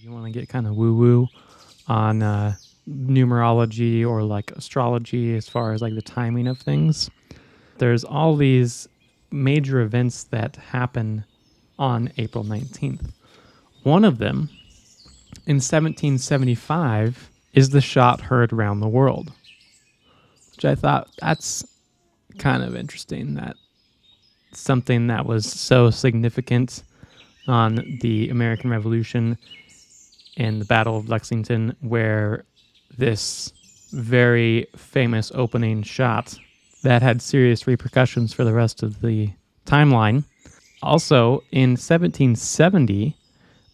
You want to get kind of woo-woo on numerology or like astrology as far as like the timing of things. There's all these major events that happen on April 19th. One of them, in 1775, is the shot heard around the world, which I thought that's kind of interesting, that something that was so significant on the American Revolution and the Battle of Lexington, where this very famous opening shot that had serious repercussions for the rest of the timeline. Also, in 1770,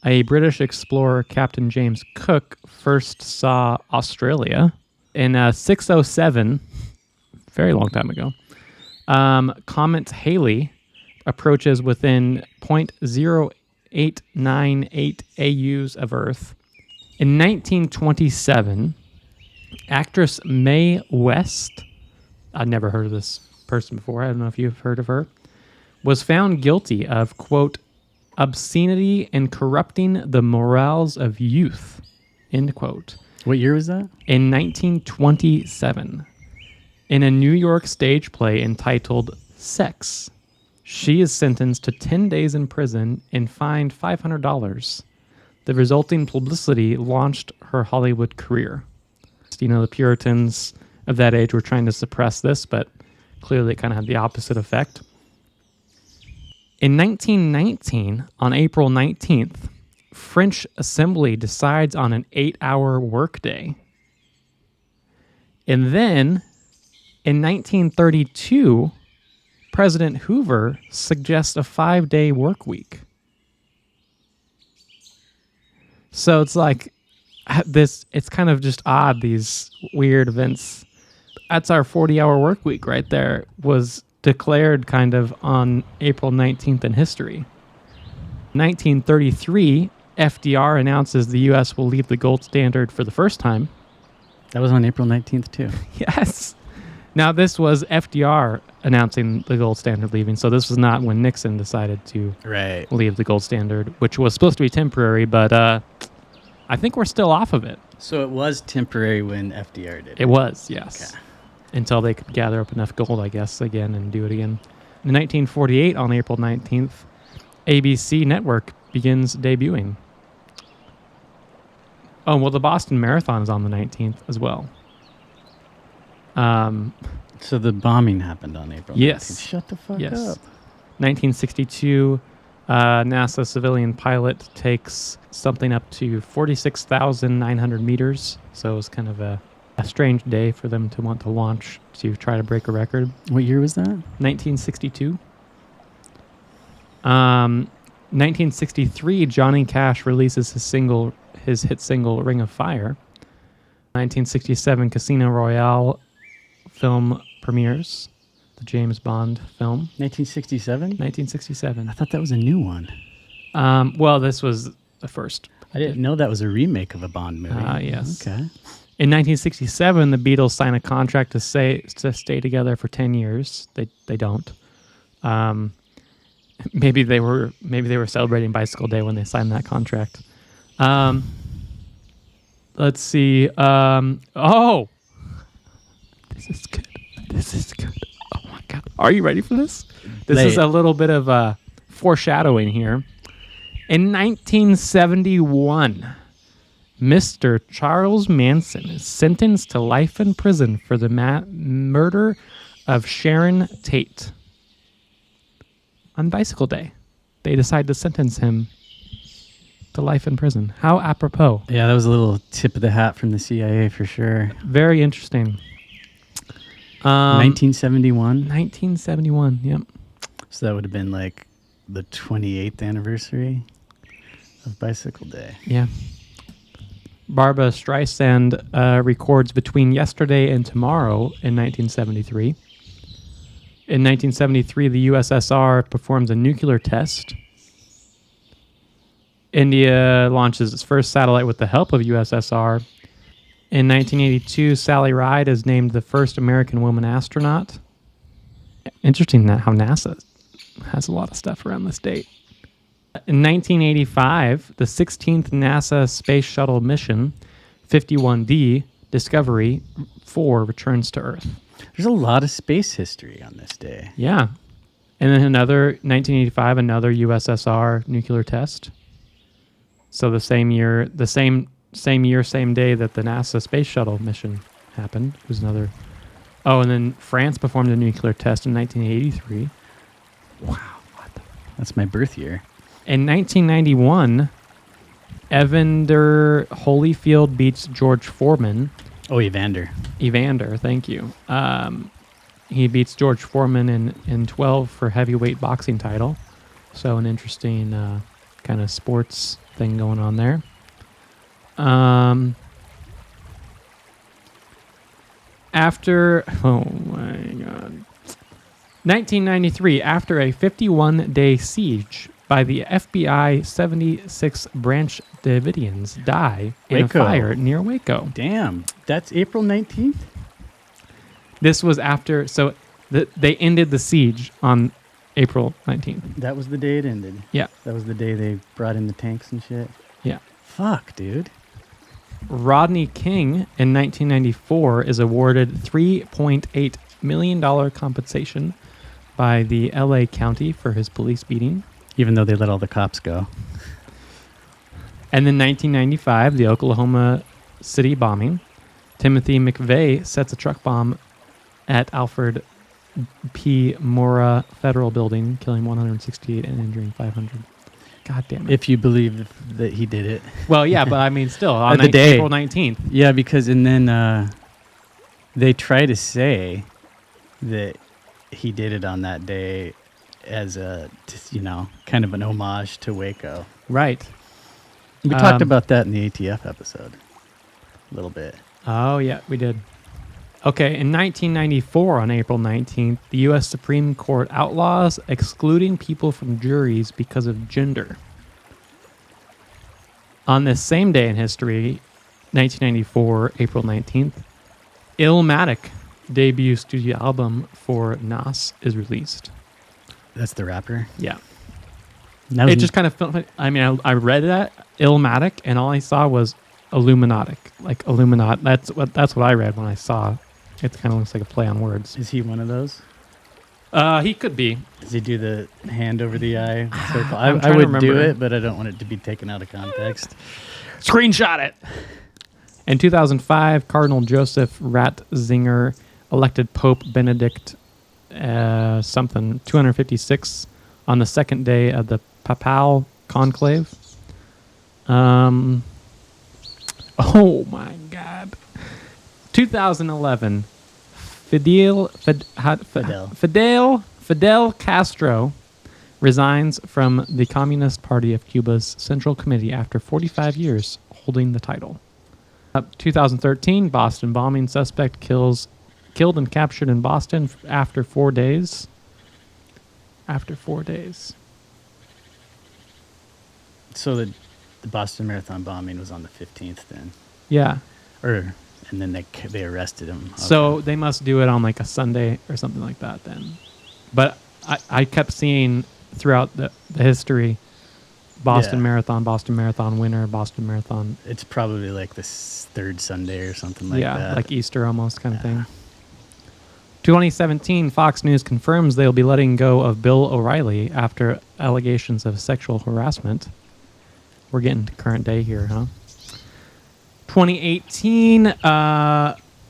a British explorer, Captain James Cook, first saw Australia. In 607, very long time ago, Comet Halley approaches within 0.0898 AUs of Earth. In 1927, actress Mae West, I'd never heard of this person before, I don't know if you've heard of her, was found guilty of, quote, obscenity and corrupting the morals of youth, end quote. What year was that? In 1927. In a New York stage play entitled Sex, she is sentenced to 10 days in prison and fined $500. The resulting publicity launched her Hollywood career. You know, the Puritans of that age were trying to suppress this, but clearly it kind of had the opposite effect. In 1919, on April 19th, French Assembly decides on an 8-hour workday. And then, in 1932, President Hoover suggests a 5-day work week. So it's like this, it's kind of just odd, these weird events. That's our 40-hour work week right there, was declared kind of on April 19th in history. 1933, FDR announces the U.S. will leave the gold standard for the first time. That was on April 19th, too. Yes. Now, this was FDR announcing the gold standard leaving, so this was not when Nixon decided to leave the gold standard, which was supposed to be temporary, but I think we're still off of it. So it was temporary when FDR did it? It was, yes. Okay. Until they could gather up enough gold, I guess, again, and do it again. In 1948, on April 19th, ABC Network begins debuting. Oh, well, the Boston Marathon is on the 19th as well. So the bombing happened on April 19th. Yes. Shut the fuck yes. up. 1962, NASA civilian pilot takes something up to 46,900 meters. So it was kind of a strange day for them to want to launch to try to break a record. What year was that? 1962. 1963, Johnny Cash releases his hit single Ring of Fire. 1967, Casino Royale film premieres, the James Bond film. 1967? 1967. I thought that was a new one. Well, this was the first. I didn't know that was a remake of a Bond movie. Yes. Okay. In 1967, the Beatles sign a contract to stay together for 10 years. They don't. Maybe they were celebrating Bicycle Day when they signed that contract. Let's see. Oh, this is good. This is good. Oh my God, are you ready for this? This is a little bit of foreshadowing here. In 1971. Mr. Charles Manson is sentenced to life in prison for the murder of Sharon Tate. On Bicycle Day, they decide to sentence him to life in prison. How apropos. Yeah, that was a little tip of the hat from the CIA for sure. Very interesting. 1971? 1971, yep. So that would have been like the 28th anniversary of Bicycle Day. Yeah. Barbra Streisand records Between Yesterday and Tomorrow in 1973. In 1973, the USSR performs a nuclear test. India launches its first satellite with the help of USSR. In 1982, Sally Ride is named the first American woman astronaut. Interesting that how NASA has a lot of stuff around this date. In 1985, the 16th NASA Space Shuttle mission, 51D, Discovery 4, returns to Earth. There's a lot of space history on this day. Yeah. And then another, 1985, another USSR nuclear test. So the same year, same day that the NASA Space Shuttle mission happened. It was another. Oh, and then France performed a nuclear test in 1983. Wow. What the? That's my birth year. In 1991, Evander Holyfield beats George Foreman. Oh, Evander, Thank you. He beats George Foreman in 12 for heavyweight boxing title. So an interesting kind of sports thing going on there. After, oh my God. 1993, after a 51-day siege by the FBI, 76 Branch Davidians die in a fire near Waco. Damn, that's April 19th? This was after, so they ended the siege on April 19th. That was the day it ended. Yeah. That was the day they brought in the tanks and shit. Yeah. Fuck, dude. Rodney King in 1994 is awarded $3.8 million compensation by the LA County for his police beating. Even though they let all the cops go. And then 1995, the Oklahoma City bombing. Timothy McVeigh sets a truck bomb at Alfred P. Mora Federal Building, killing 168 and injuring 500. God damn it. If you believe that he did it. Well, yeah, but I mean, still, on the day. April 19th. Yeah, because, and then they try to say that he did it on that day as a, kind of an homage to Waco. Right. We talked about that in the ATF episode a little bit. Oh, yeah, we did. Okay, in 1994, on April 19th, the U.S. Supreme Court outlaws excluding people from juries because of gender. On this same day in history, 1994, April 19th, Illmatic debut studio album for Nas is released. That's the rapper? Yeah. It just kind of felt like, I mean, I read that, Illmatic, and all I saw was Illuminatic. Like Illuminati. That's what I read when I saw. It kind of looks like a play on words. Is he one of those? He could be. Does he do the hand over the eye circle? I'm I trying to would do remember. it, but I don't want it to be taken out of context. Screenshot it. In 2005, Cardinal Joseph Ratzinger elected Pope Benedict 256 on the second day of the Papal Conclave. Oh my God. 2011, Fidel Castro resigns from the Communist Party of Cuba's Central Committee after 45 years holding the title. 2013, Boston bombing suspect killed and captured in Boston after 4 days. After 4 days. So the Boston Marathon bombing was on the 15th then? Yeah. And then they arrested him. So they must do it on like a Sunday or something like that then. But I kept seeing throughout the history, Boston Marathon winner, Boston Marathon. It's probably like the third Sunday or something like that. Yeah, like Easter almost kind of thing. 2017, Fox News confirms they'll be letting go of Bill O'Reilly after allegations of sexual harassment. We're getting to current day here, huh? 2018,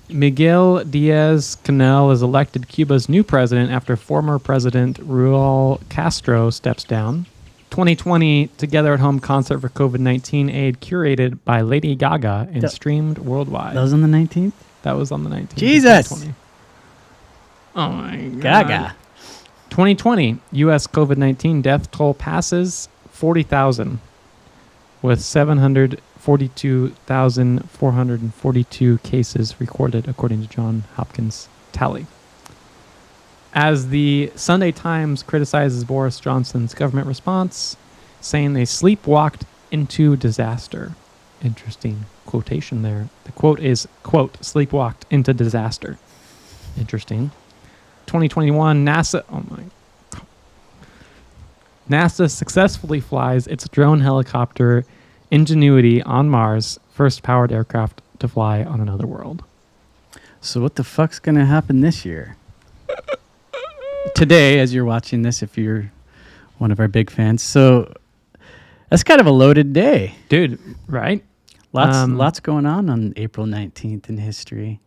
Miguel Diaz-Canel is elected Cuba's new president after former President Raul Castro steps down. 2020, Together at Home concert for COVID-19 aid curated by Lady Gaga and streamed worldwide. That was on the 19th? That was on the 19th. Jesus! Oh my God. Gaga. 2020, U.S. COVID-19 death toll passes 40,000 with 742,442 cases recorded, according to Johns Hopkins tally. As the Sunday Times criticizes Boris Johnson's government response, saying they sleepwalked into disaster. Interesting quotation there. The quote is, quote, sleepwalked into disaster. Interesting. 2021, NASA, NASA successfully flies its drone helicopter Ingenuity on Mars, first powered aircraft to fly on another world. So what the fuck's gonna happen this year? Today, as you're watching this, if you're one of our big fans, so that's kind of a loaded day. Dude, right? Lots going on April 19th in history.